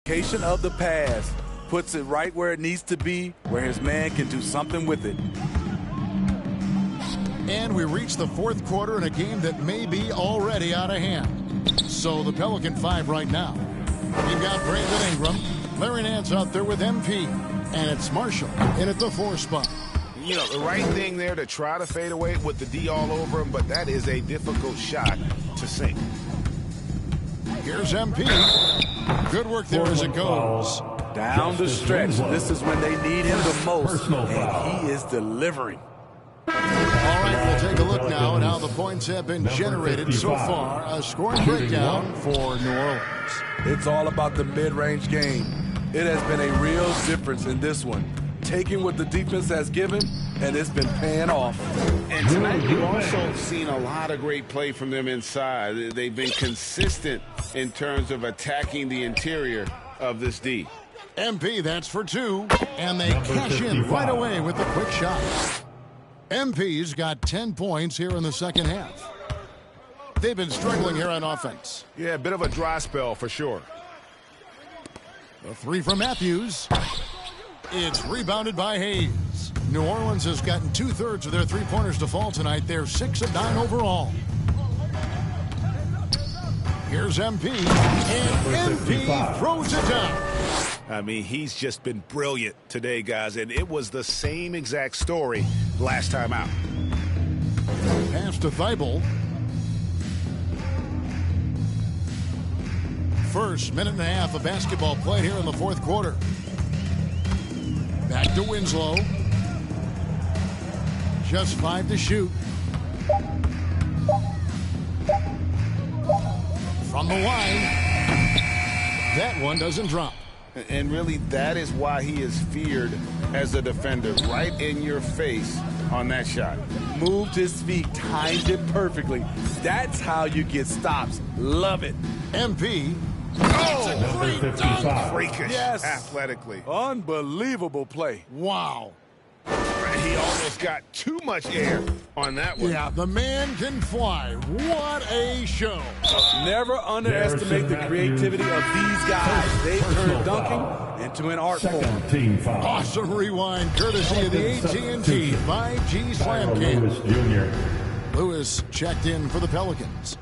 Location of the pass. Puts it right where it needs to be, where his man can do something with it. And we reach the fourth quarter in a game that may be already out of hand. So the Pelican 5 right now. You've got Brandon Ingram. Larry Nance out there with MP. And it's Marshall in at the 4 spot. You know, the right thing there to try to fade away with the D all over him, but that is a difficult shot to sink. Here's MP. Good work there as it goes. Down the stretch. This is when they need him the most, and he is delivering. All right, we'll take a look now at how the points have been generated so far. A scoring breakdown for New Orleans. It's all about the mid-range game. It has been a real difference in this one. Taking what the defense has given, and it's been paying off. And tonight you've also seen a lot of great play from them inside. They've been consistent in terms of attacking the interior of this D. MP, that's for 2. And they cash in right away with the quick shot. MP's got 10 points here in the second half. They've been struggling here on offense. Yeah, a bit of a dry spell for sure. The 3 from Matthews. It's rebounded by Hayes. New Orleans has gotten 2/3 of their three-pointers to fall tonight. They're 6 of 9 overall. Here's MP. And MP throws it down. I mean, he's just been brilliant today, guys, and it was the same exact story last time out. Pass to Thibault. First minute and a half of basketball play here in the fourth quarter. Back to Winslow. Just 5 to shoot. From the line. That one doesn't drop. And really, that is why he is feared as a defender. Right in your face on that shot. Moved his feet, timed it perfectly. That's how you get stops. Love it. MP. Oh, great dunk. Freakish, yes. Athletically. Unbelievable play. Wow. He almost got too much air on that one. Yeah, the man can fly. What a show. Never underestimate the creativity of these guys. They turn dunking into an art form. Awesome rewind courtesy of the AT&T 5G Slam Cam. Lewis checked in for the Pelicans.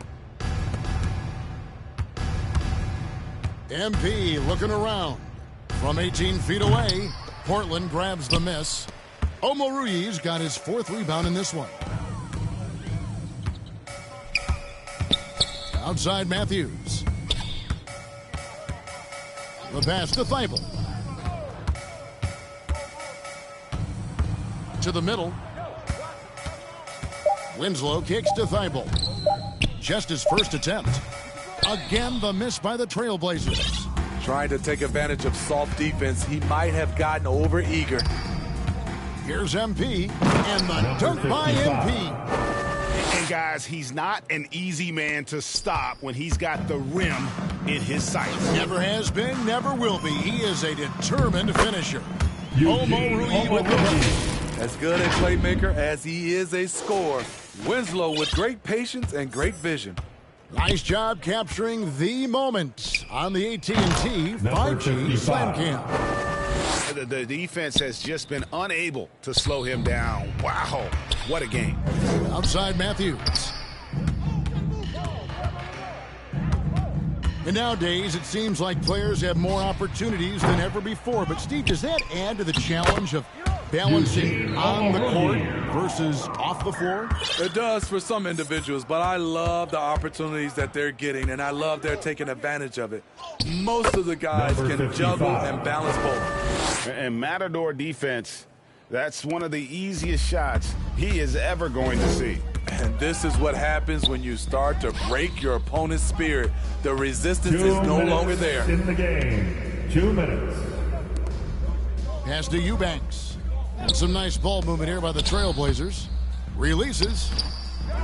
MP looking around. From 18 feet away, Portland grabs the miss. Omo Ruiz got his 4th rebound in this one. Outside Matthews. The pass to Thibault. To the middle. Winslow kicks to Thibault. Just his first attempt. Again, the miss by the Trailblazers. Trying to take advantage of soft defense, he might have gotten over-eager. Here's MP, and the dunk by MP. And guys, he's not an easy man to stop when he's got the rim in his sights. Never has been, never will be. He is a determined finisher. Omo Ruiz with the bucket. As good a playmaker as he is a scorer. Winslow with great patience and great vision. Nice job capturing the moment on the AT&T 5G Slam Cam. The defense has just been unable to slow him down. Wow, what a game. Outside Matthews. And nowadays, it seems like players have more opportunities than ever before. But, Steve, does that add to the challenge of balancing on the court versus off the floor? It does for some individuals, but I love the opportunities that they're getting, and I love they're taking advantage of it. Most of the guys can juggle and balance both. And Matador defense, that's one of the easiest shots he is ever going to see. And this is what happens when you start to break your opponent's spirit. The resistance is no longer there. In the game, 2 minutes. Pass to Eubanks. And some nice ball movement here by the Trailblazers. Releases.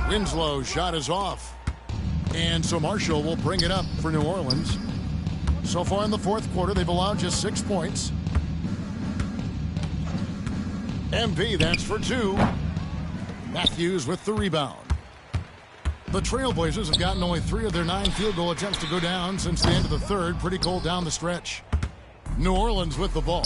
Winslow shot is off. And so Marshall will bring it up for New Orleans. So far in the fourth quarter, they've allowed just 6 points. MP, that's for 2. Matthews with the rebound. The Trailblazers have gotten only 3 of their 9 field goal attempts to go down since the end of the third. Pretty cold down the stretch. New Orleans with the ball.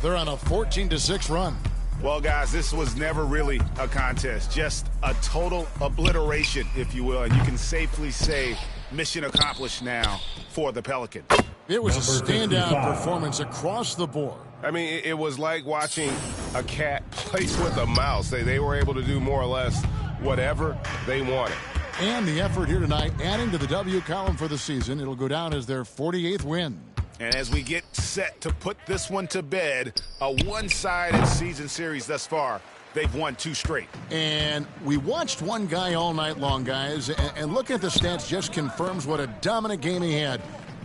They're on a 14-6 run. Well, guys, this was never really a contest. Just a total obliteration, if you will. And you can safely say mission accomplished now for the Pelicans. It was a standout performance across the board. I mean, it was like watching a cat play with a mouse. They were able to do more or less whatever they wanted. And the effort here tonight, adding to the W column for the season. It'll go down as their 48th win. And as we get set to put this one to bed, a one-sided season series thus far. They've won 2 straight. And we watched one guy all night long, guys, and looking at the stats just confirms what a dominant game he had.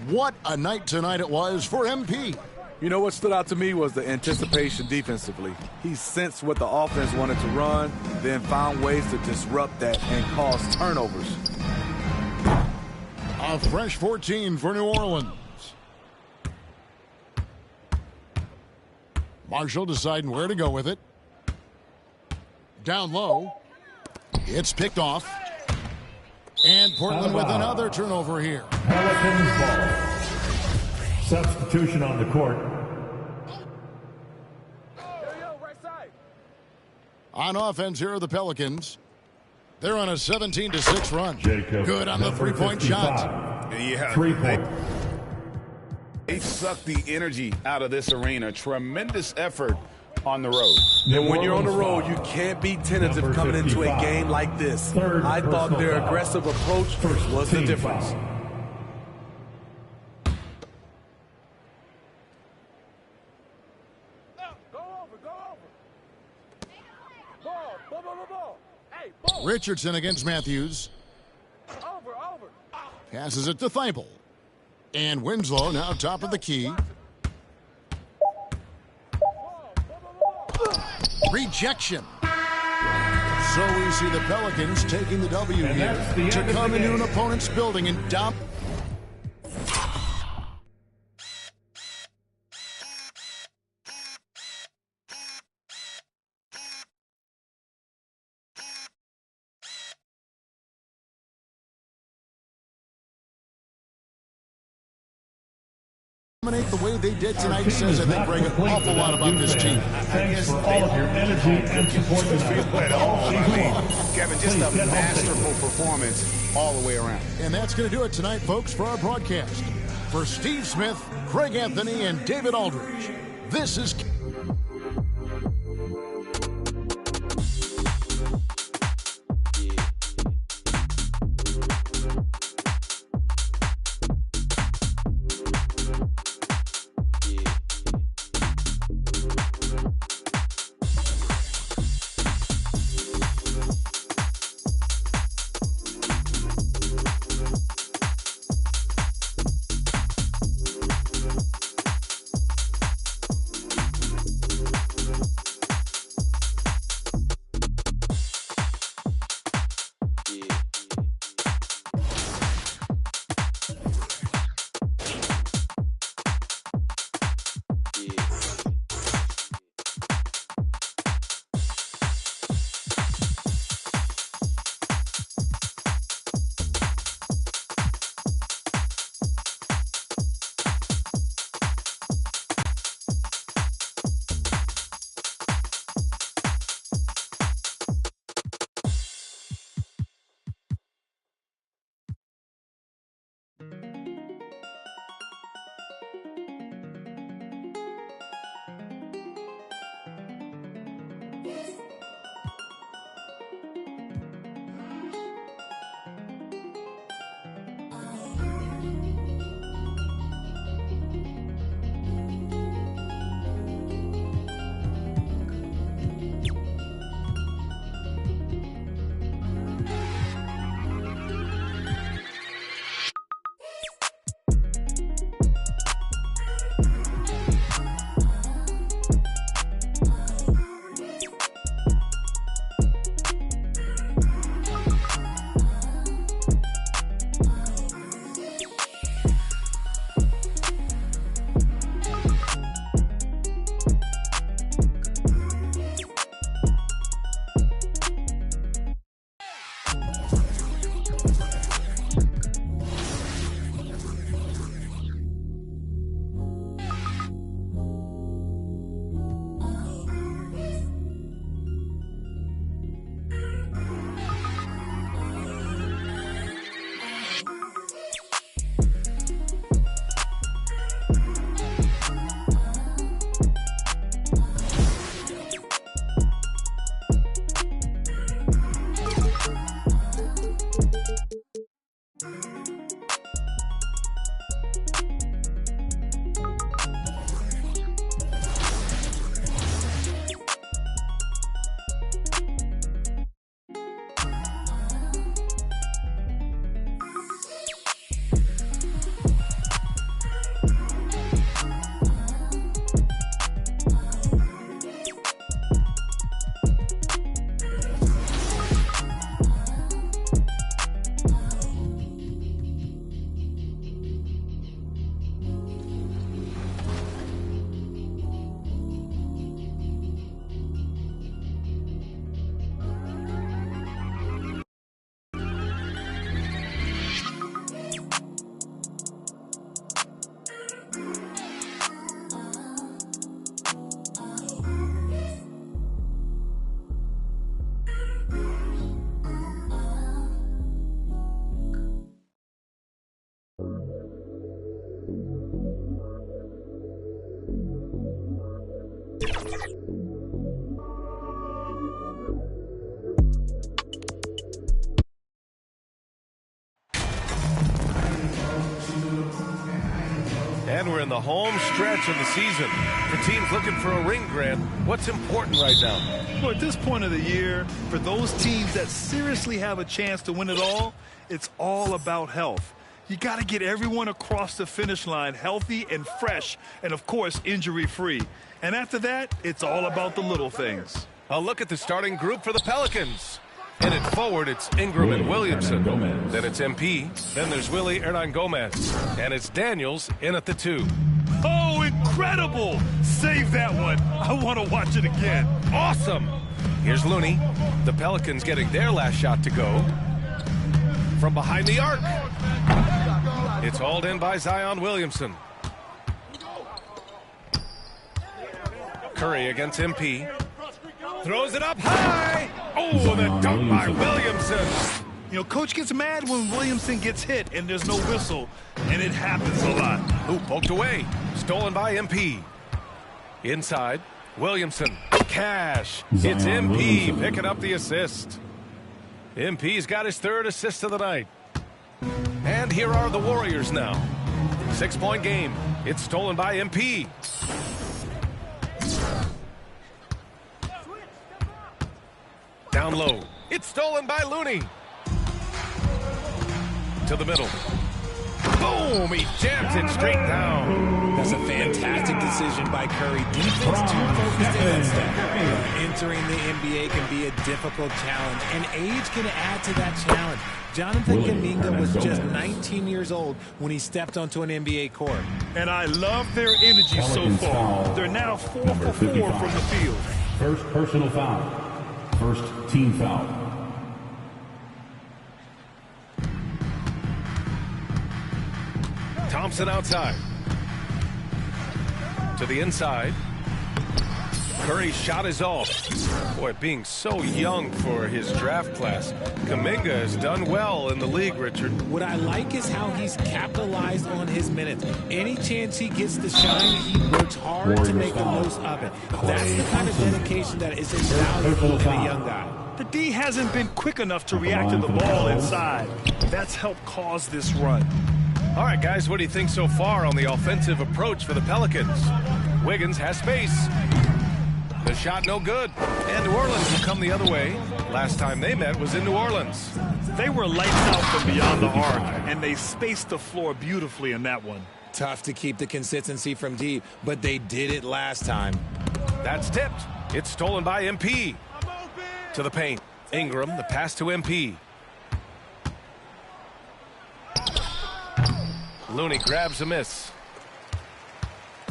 What a night tonight it was for MP. You know what stood out to me was the anticipation defensively. He sensed what the offense wanted to run, then found ways to disrupt that and cause turnovers. A fresh 14 for New Orleans. Marshall deciding where to go with it. Down low. It's picked off. And Portland with another turnover here. Pelicans ball. Substitution on the court. On offense, here are the Pelicans. They're on a 17-6 run. Jacob, good on the three-point shot. Yeah. 3-point. They sucked the energy out of this arena. Tremendous effort on the road. And when you're on the road, you can't be tentative coming into a game like this. I thought their aggressive approach was the difference. Richardson against Matthews. Passes it to Thibault. And Winslow now top of the key. Rejection. So we see the Pelicans taking the W here to come into an opponent's building and dump. The way they did tonight says that they bring an awful lot about this team. Thanks for all of your energy and support tonight. Kevin, just a masterful performance all the way around. And that's going to do it tonight, folks, for our broadcast. For Steve Smith, Craig Anthony, and David Aldridge, this is... in the home stretch of the season. For teams looking for a ring, Grant, what's important right now? Well, at this point of the year, for those teams that seriously have a chance to win it all, it's all about health. You got to get everyone across the finish line healthy and fresh, and of course, injury-free. And after that, it's all about the little things. A look at the starting group for the Pelicans. In it forward, it's Ingram and Williamson. Then it's MP. Then there's Willie Hernangomez. And it's Daniels in at the 2. Oh, incredible! Save that one. I want to watch it again. Awesome! Here's Looney. The Pelicans getting their last shot to go. From behind the arc. It's hauled in by Zion Williamson. Curry against MP. Throws it up high. Oh, the dunk by Williamson. You know, Coach gets mad when Williamson gets hit and there's no whistle, and it happens a lot. Ooh, poked away. Stolen by MP. Inside, Williamson. Cash. It's MP picking up the assist. MP's got his 3rd assist of the night. And here are the Warriors now. 6-point game. It's stolen by MP. Down low. It's stolen by Looney. To the middle. Boom! He jams it straight down. That's a fantastic decision by Curry. Defense too focused in that step. Entering the NBA can be a difficult challenge, and age can add to that challenge. Jonathan Kuminga was just 19 years old when he stepped onto an NBA court. And I love their energy so far. They're now 4 for 4 from the field. First personal foul. First team foul. Thompson outside. To the inside. Curry's shot is off. Boy, being so young for his draft class. Kuminga has done well in the league, Richard. What I like is how he's capitalized on his minutes. Any chance he gets to shine, he works hard to make the most of it. That's the kind of dedication that is invaluable in a young guy. The D hasn't been quick enough to react to the ball inside. That's helped cause this run. All right, guys, what do you think so far on the offensive approach for the Pelicans? Wiggins has space. The shot no good. And New Orleans will come the other way. Last time they met was in New Orleans. They were lights out from beyond the arc, and they spaced the floor beautifully in that one. Tough to keep the consistency from deep, but they did it last time. That's tipped. It's stolen by MP. To the paint. Ingram, the pass to MP. Looney grabs a miss.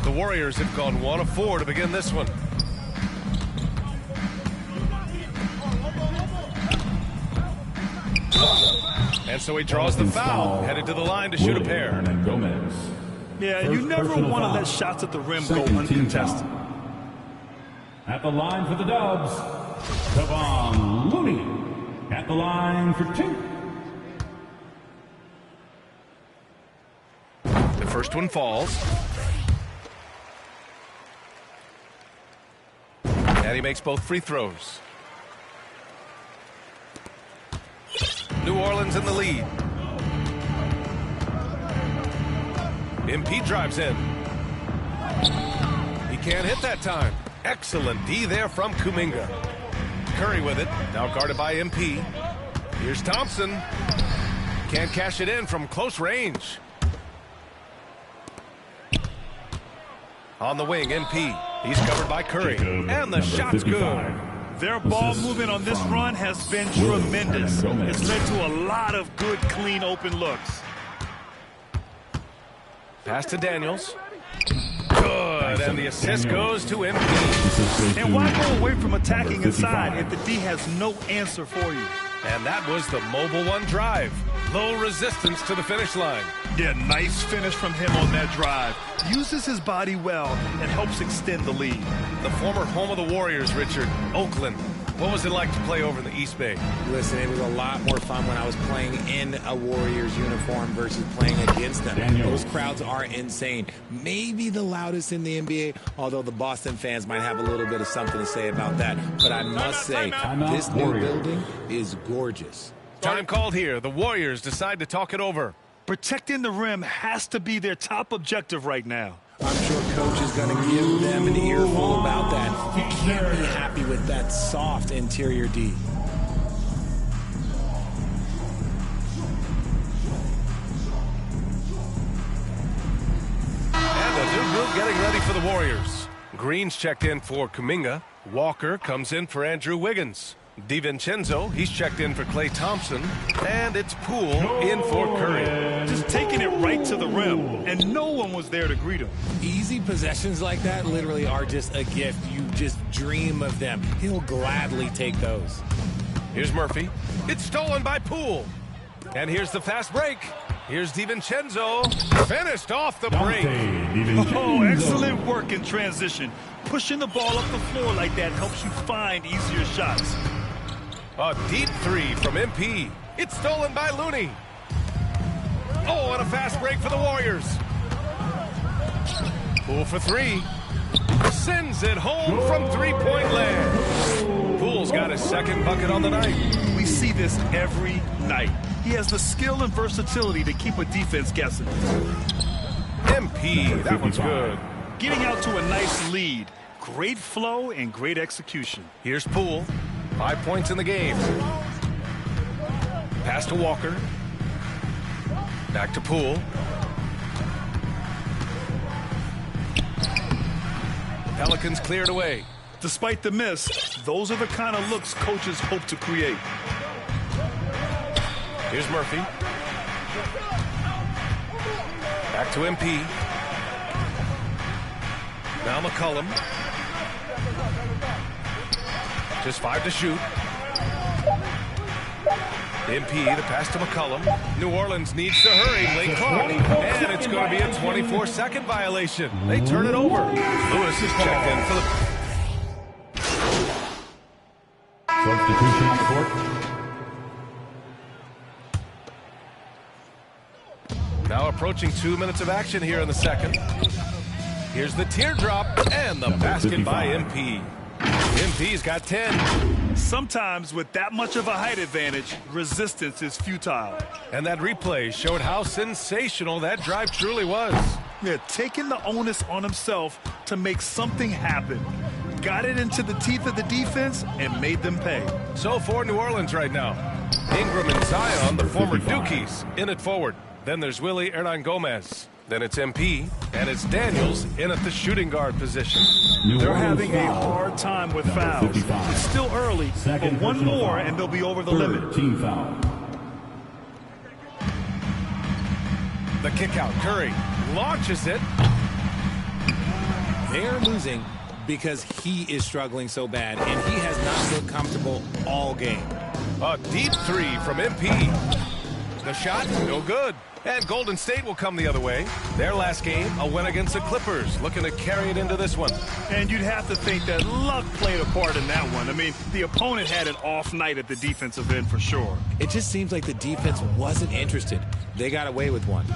The Warriors have gone 1 of 4 to begin this one. And so he draws the foul, headed to the line to shoot a pair. Yeah, you never want to let shots at the rim go uncontested. At the line for the Dubs, Kevon Looney. At the line for 2. The first one falls. And he makes both free throws. New Orleans in the lead. MP drives in. He can't hit that time. Excellent D there from Kuminga. Curry with it. Now guarded by MP. Here's Thompson. Can't cash it in from close range. On the wing, MP. He's covered by Curry. And the shot's good. Their ball movement on this run has been tremendous. It's led to a lot of good, clean, open looks. Pass to Daniels. Good, and the assist goes to MP. And why go away from attacking inside if the D has no answer for you? And that was the Mobile One drive. Low resistance to the finish line. Yeah, nice finish from him on that drive. Uses his body well and helps extend the lead. The former home of the Warriors, Richard, Oakland. What was it like to play over in the East Bay? Listen, it was a lot more fun when I was playing in a Warriors uniform versus playing against them. Those crowds are insane. Maybe the loudest in the NBA, although the Boston fans might have a little bit of something to say about that. But I must say, this new building is gorgeous. Time called here. The Warriors decide to talk it over. Protecting the rim has to be their top objective right now. I'm sure coach is going to give them an earful about that. You can't be happy with that soft interior D. And a new group getting ready for the Warriors. Green's checked in for Kuminga. Walker comes in for Andrew Wiggins. DiVincenzo, he's checked in for Klay Thompson. And it's Poole in for Curry. Just taking it right to the rim, and no one was there to greet him. Easy possessions like that literally are just a gift. You just dream of them. He'll gladly take those. Here's Murphy. It's stolen by Poole. And here's the fast break. Here's DiVincenzo. Finished off the break. Oh, excellent work in transition. Pushing the ball up the floor like that helps you find easier shots. A deep three from MP. It's stolen by Looney. Oh, and a fast break for the Warriors. Poole for three. Sends it home from three-point land. Poole's got his second bucket on the night. We see this every night. He has the skill and versatility to keep a defense guessing. MP, that one's good. Getting out to a nice lead. Great flow and great execution. Here's Poole. 5 points in the game. Pass to Walker. Back to Poole. Pelicans cleared away. Despite the miss, those are the kind of looks coaches hope to create. Here's Murphy. Back to MP. Now McCollum. Just 5 to shoot. MP, the pass to McCollum. New Orleans needs to hurry. Late clock. And it's going to be a 24-second violation. They turn it over. Lewis is checked in for the... Substitution on the court. Now approaching 2 minutes of action here in the second. Here's the teardrop and the basket by MP. MP's got 10. Sometimes with that much of a height advantage, resistance is futile. And that replay showed how sensational that drive truly was. Yeah, taking the onus on himself to make something happen. Got it into the teeth of the defense and made them pay. So for New Orleans right now, Ingram and Zion, the former Dukies, in it forward. Then there's Willie Hernangomez. Then it's MP, and it's Daniels in at the shooting guard position. They're having a hard time with fouls. It's still early, but one more and they'll be over the limit. Team foul. The kick out, Curry launches it. They're losing because he is struggling so bad, and he has not looked comfortable all game. A deep three from MP. The shot, no good. And Golden State will come the other way. Their last game, a win against the Clippers, looking to carry it into this one. And you'd have to think that luck played a part in that one. I mean, the opponent had an off night at the defensive end for sure. It just seems like the defense wasn't interested. They got away with one.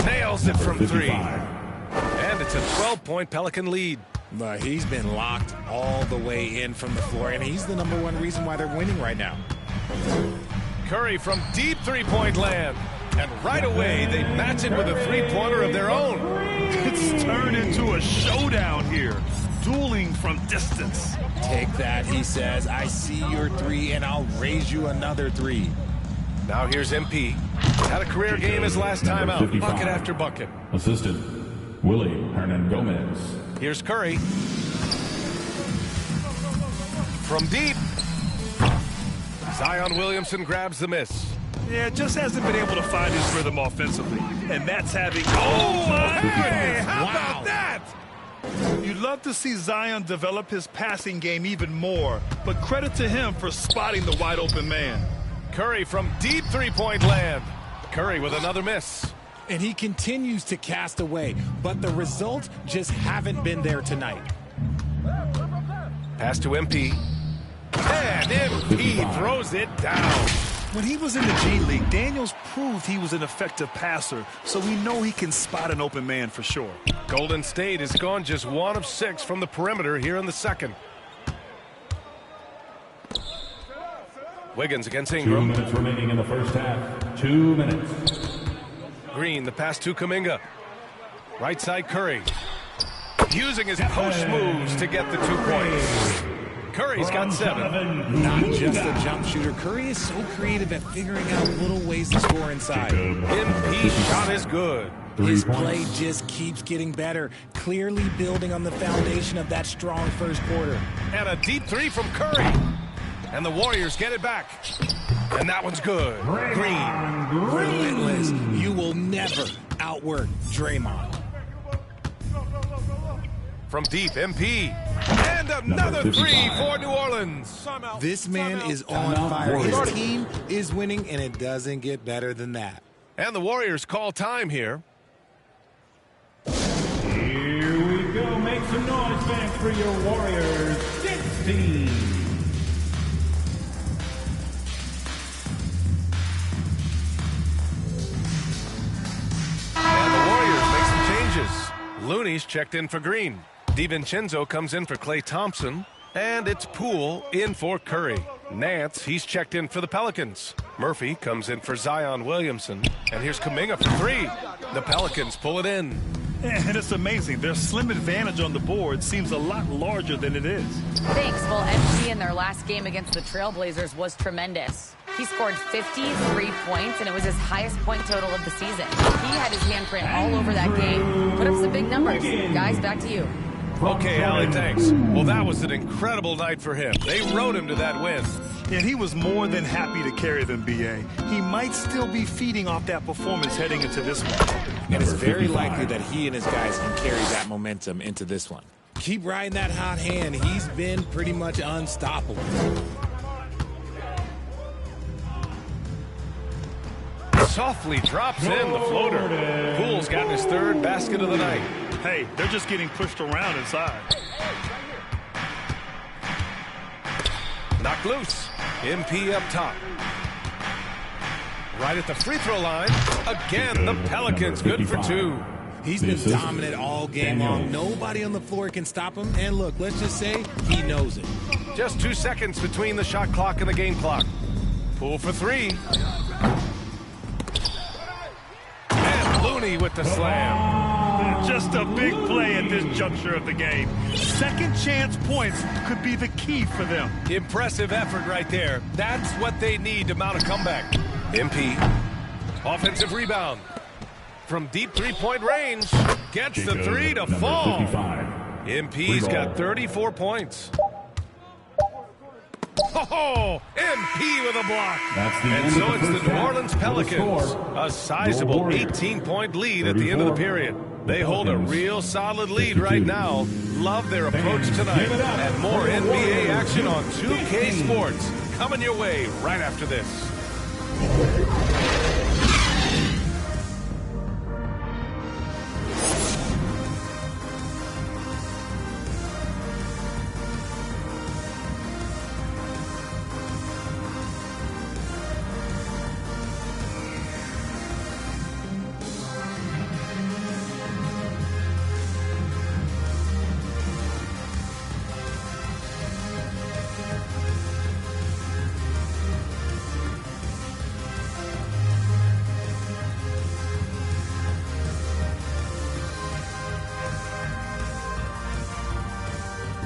Nails it from three. And it's a 12-point Pelican lead. But he's been locked all the way in from the floor, and he's the #1 reason why they're winning right now. Curry from deep three-point land. And right away, they match it with a three-pointer of their own. It's turned into a showdown here. Dueling from distance. Take that, he says. I see your three, and I'll raise you another three. Now here's MP. Had a career game his last time out. Bucket after bucket. Assistant, Willie Hernangomez. Here's Curry. From deep. Zion Williamson grabs the miss. Yeah, just hasn't been able to find his rhythm offensively. And that's having... Oh, my! Hey, how about that? You'd love to see Zion develop his passing game even more, but credit to him for spotting the wide-open man. Curry from deep three-point land. Curry with another miss. And he continues to cast away, but the results just haven't been there tonight. Pass to MP. And MP throws it down. When he was in the G League, Daniels proved he was an effective passer, so we know he can spot an open man for sure. Golden State has gone just 1 of 6 from the perimeter here in the second. Wiggins against Ingram. 2 minutes remaining in the first half. 2 minutes. Green, the pass to Kuminga. Right side Curry. Using his post moves to get the 2 points. Curry's got 7. Not just a jump shooter. Curry is so creative at figuring out little ways to score inside. MP's shot is good. His play just keeps getting better, clearly building on the foundation of that strong first quarter. And a deep 3 from Curry. And the Warriors get it back. And that one's good. Green. Relentless. You will never outwork Draymond. From deep, MP. And another 3 for New Orleans. This man is on fire. His team is winning, and it doesn't get better than that. And the Warriors call time here. Here we go. Make some noise, fans, for your Warriors 16. And the Warriors make some changes. Looney's checked in for Green. DiVincenzo comes in for Klay Thompson. And it's Poole in for Curry. Nance, he's checked in for the Pelicans. Murphy comes in for Zion Williamson. And here's Kuminga for 3. The Pelicans pull it in. And it's amazing. Their slim advantage on the board seems a lot larger than it is. Thanks. Well, MP in their last game against the Trailblazers was tremendous. He scored 53 points, and it was his highest point total of the season. He had his handprint all over that game. Put up some big numbers. Guys, back to you. Okay, Allie, thanks. Well, that was an incredible night for him. They rode him to that win. And he was more than happy to carry them, B.A. He might still be feeding off that performance heading into this one. And it's very likely that he and his guys can carry that momentum into this one. Keep riding that hot hand. He's been pretty much unstoppable. Softly drops in the floater. Poole's gotten his 3rd basket of the night. Hey, they're just getting pushed around inside. Knocked loose. MP up top. Right at the free throw line. Again, the Pelicans good for 2. He's been dominant all game long. Nobody on the floor can stop him. And look, let's just say he knows it. Just 2 seconds between the shot clock and the game clock. Poole for 3. And Looney with the slam. Just a big play at this juncture of the game. Second chance points could be the key for them. Impressive effort right there. That's what they need to mount a comeback. MP. Offensive rebound. From deep 3-point range. Gets the 3 to fall. MP's got 34 points. Oh, MP with a block. And so it's the New Orleans Pelicans. A sizable 18-point lead at the end of the period. They hold a real solid lead right now. Love their approach tonight. And more NBA action on 2K Sports coming your way right after this.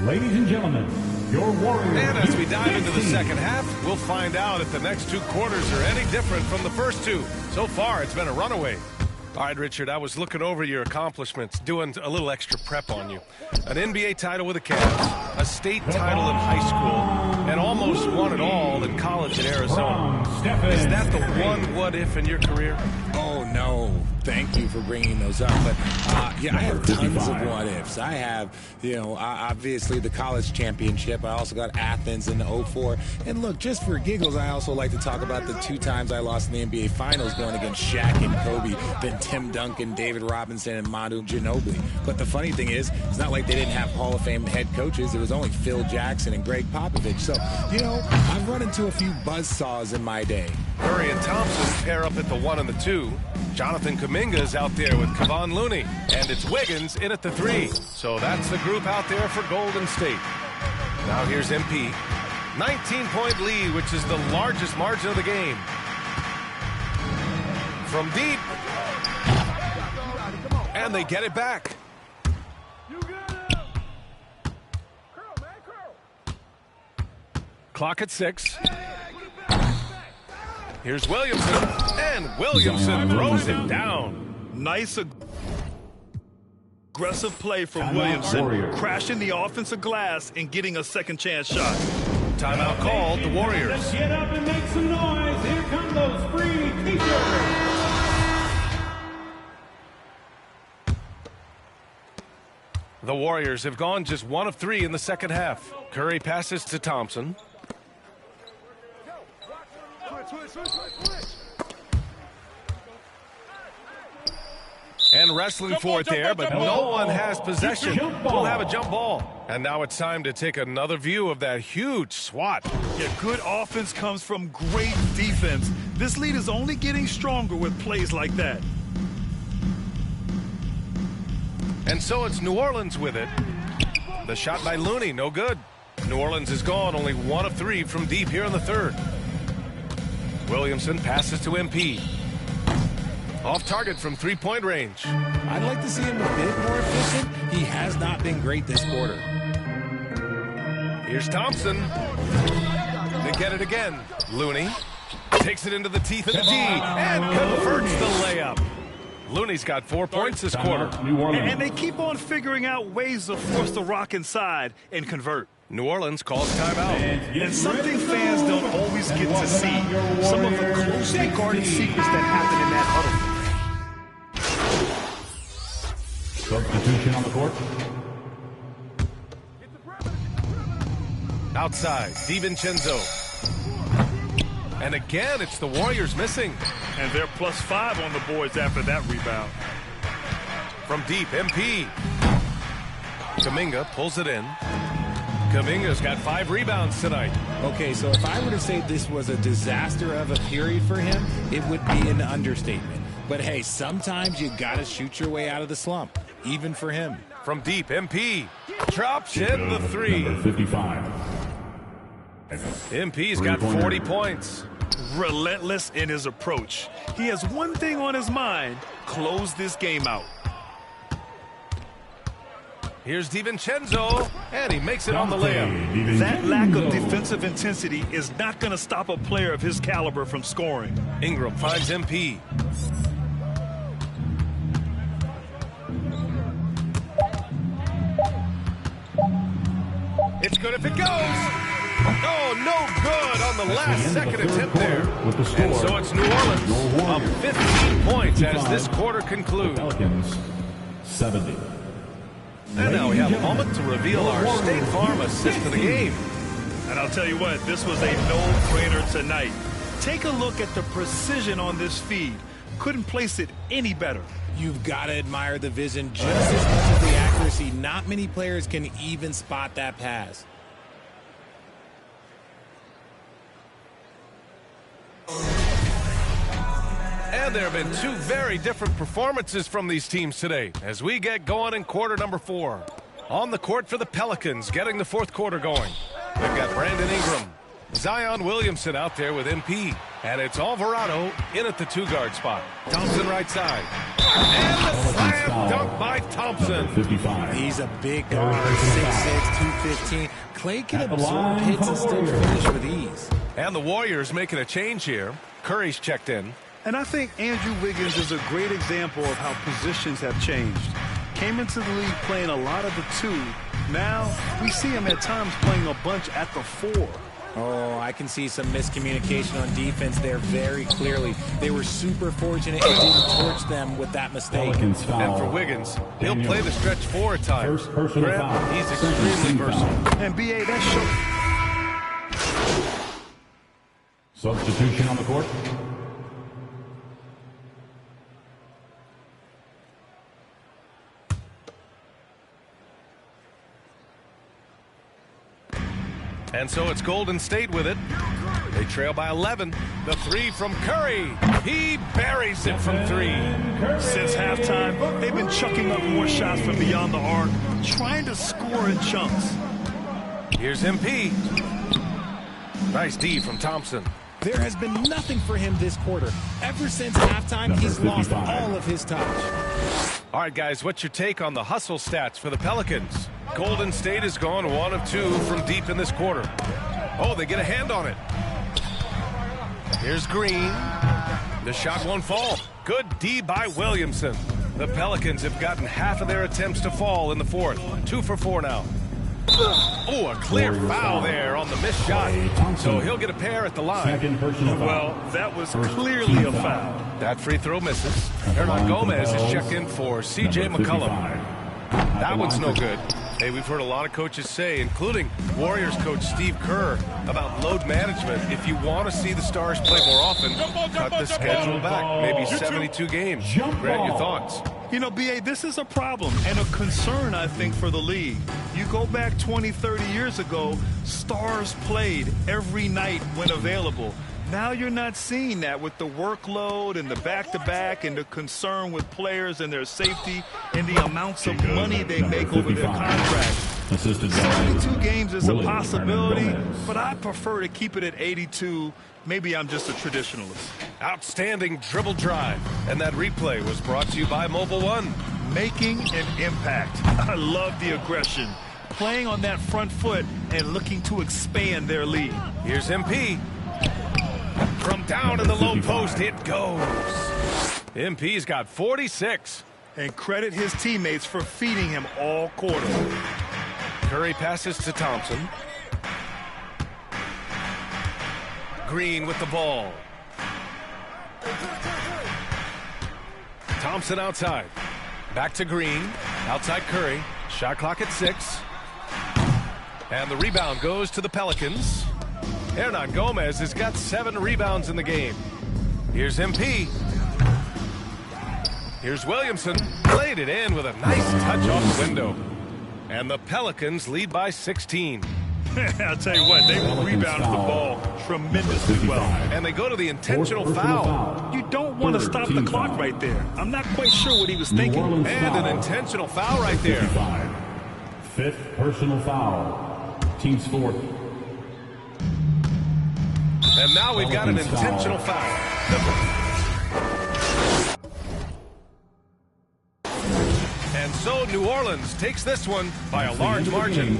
Ladies and gentlemen, your Warriors. And as we dive into the second half, we'll find out if the next 2 quarters are any different from the first 2. So far, it's been a runaway. All right, Richard, I was looking over your accomplishments, doing a little extra prep on you. An NBA title with the Cavs, a state title in high school, and almost won it all in college in Arizona. Is that the one what-if in your career? Oh, no. Thank you for bringing those up. But, yeah, I have tons of what-ifs. I have, obviously the college championship. I also got Athens in the 04. And, look, just for giggles, I also like to talk about the 2 times I lost in the NBA Finals going against Shaq and Kobe, then Tim Duncan, David Robinson, and Manu Ginobili. But the funny thing is, it's not like they didn't have Hall of Fame head coaches. It was only Phil Jackson and Greg Popovich. So, I've run into a few buzzsaws in my day. Curry and Thompson pair up at the 1 and the 2. Jonathan Kuminga is out there with Kevon Looney. And it's Wiggins in at the 3. So that's the group out there for Golden State. Now here's MP. 19-point lead, which is the largest margin of the game. From deep. And they get it back. Clock at 6. Here's Williamson. And Williamson throws it down. Nice aggressive play from Williamson, crashing the offensive glass and getting a second chance shot. Timeout called, the Warriors. Let's get up and make some noise. Here come those free t-shirts. The Warriors have gone just 1 of 3 in the second half. Curry passes to Thompson. And wrestling for it there, but no one has possession. We'll have a jump ball. And now it's time to take another view of that huge swat. Yeah, good offense comes from great defense. This lead is only getting stronger with plays like that. And so it's New Orleans with it. The shot by Looney, no good. New Orleans is gone, only 1 of 3 from deep here in the third. Williamson passes to MP. Off target from three-point range. I'd like to see him a bit more efficient. He has not been great this quarter. Here's Thompson. They get it again. Looney takes it into the teeth of the D and converts the layup. Looney's got 4 points this quarter. And they keep on figuring out ways to force the Rock inside and convert. New Orleans calls timeout. And something fans don't always get to see. Some of the closely guarded secrets that happen in that huddle. Substitution on the court. Outside, DiVincenzo. And again, it's the Warriors missing. And they're +5 on the boards after that rebound. From deep, MP. Kuminga pulls it in. Kuminga's got 5 rebounds tonight. Okay, so if I were to say this was a disaster of a period for him, it would be an understatement. But hey, sometimes you gotta shoot your way out of the slump, even for him. From deep, MP drops in the 3. Number 55. MP's got 40 points. Relentless in his approach. He has one thing on his mind: close this game out. Here's DiVincenzo, and he makes it on the layup. That lack of defensive intensity is not going to stop a player of his caliber from scoring. Ingram finds MP. It's good if it goes. Oh, no good on the last second attempt there. And so it's New Orleans up 15 points as this quarter concludes. Pelicans 70. And now we have a moment to reveal our State Farm assist of the game. And I'll tell you what, this was a no-brainer tonight. Take a look at the precision on this feed. Couldn't place it any better. You've got to admire the vision just as much as the accuracy. Not many players can even spot that pass. And there have been 2 very different performances from these teams today as we get going in quarter number 4. On the court for the Pelicans, getting the fourth quarter going. They've got Brandon Ingram, Zion Williamson out there with MP. And it's Alvarado in at the 2-guard spot. Thompson right side. And the slam dunk by Thompson. 55. He's a big guard, 6'6", 215. Clay can absorb hits and still finish with ease. And the Warriors making a change here. Curry's checked in. And I think Andrew Wiggins is a great example of how positions have changed. Came into the league playing a lot of the 2. Now we see him at times playing a bunch at the 4. Oh, I can see some miscommunication on defense there very clearly. They were super fortunate and didn't torch them with that mistake. And for Wiggins, he'll play the stretch 4 at times. First personal foul. He's extremely versatile. And B.A., that shows. Substitution on the court. And so it's Golden State with it. They trail by 11. The 3 from Curry. He buries it from 3. Since halftime, they've been chucking up more shots from beyond the arc, trying to score in chunks. Here's MP. Nice D from Thompson. There has been nothing for him this quarter. Ever since halftime, he's lost all of his touch. All right, guys, what's your take on the hustle stats for the Pelicans? Golden State has gone 1 of 2 from deep in this quarter. Oh, they get a hand on it. Here's Green. The shot won't fall. Good D by Williamson. The Pelicans have gotten half of their attempts to fall in the fourth. 2 for 4 now. Oh, a clear foul there on the missed shot. So he'll get a pair at the line. Well, that was clearly a foul. That free throw misses. Hernan Gomez is checked in for C.J. McCollum. That one's no good. Hey, we've heard a lot of coaches say, including Warriors coach Steve Kerr, about load management. If you want to see the Stars play more often, cut the schedule back. Maybe 72 games. Grant, your thoughts? You know, B.A., this is a problem and a concern, I think, for the league. You go back 20, 30 years ago, Stars played every night when available. Now you're not seeing that with the workload and the back-to-back and the concern with players and their safety and the amounts of money they make over their contracts. 72 games is a possibility, but I prefer to keep it at 82. Maybe I'm just a traditionalist. Outstanding dribble drive. And that replay was brought to you by Mobile One. Making an impact. I love the aggression. Playing on that front foot and looking to expand their lead. Here's MP. From down in the low post, it goes. MP's got 46. And credit his teammates for feeding him all quarter. Curry passes to Thompson. Green with the ball. Thompson outside. Back to Green. Outside Curry. Shot clock at 6. And the rebound goes to the Pelicans. Hernan Gomez has got 7 rebounds in the game. Here's MP. Here's Williamson. Played it in with a nice touch off the window. And the Pelicans lead by 16. I'll tell you what, they rebounded the ball tremendously well. And they go to the intentional foul. You don't want to stop the clock right there. I'm not quite sure what he was thinking. And an intentional foul right there. 5th personal foul. Team's 4th. And now we've got an intentional foul. And so New Orleans takes this one by a large margin.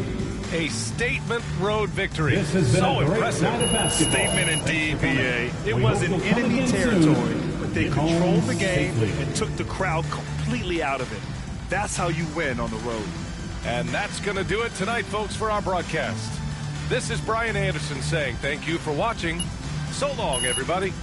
A statement road victory. So impressive. Statement indeed, B.A. It was in enemy territory, but they controlled the game and took the crowd completely out of it. That's how you win on the road. And that's going to do it tonight, folks, for our broadcast. This is Brian Anderson saying thank you for watching. So long, everybody.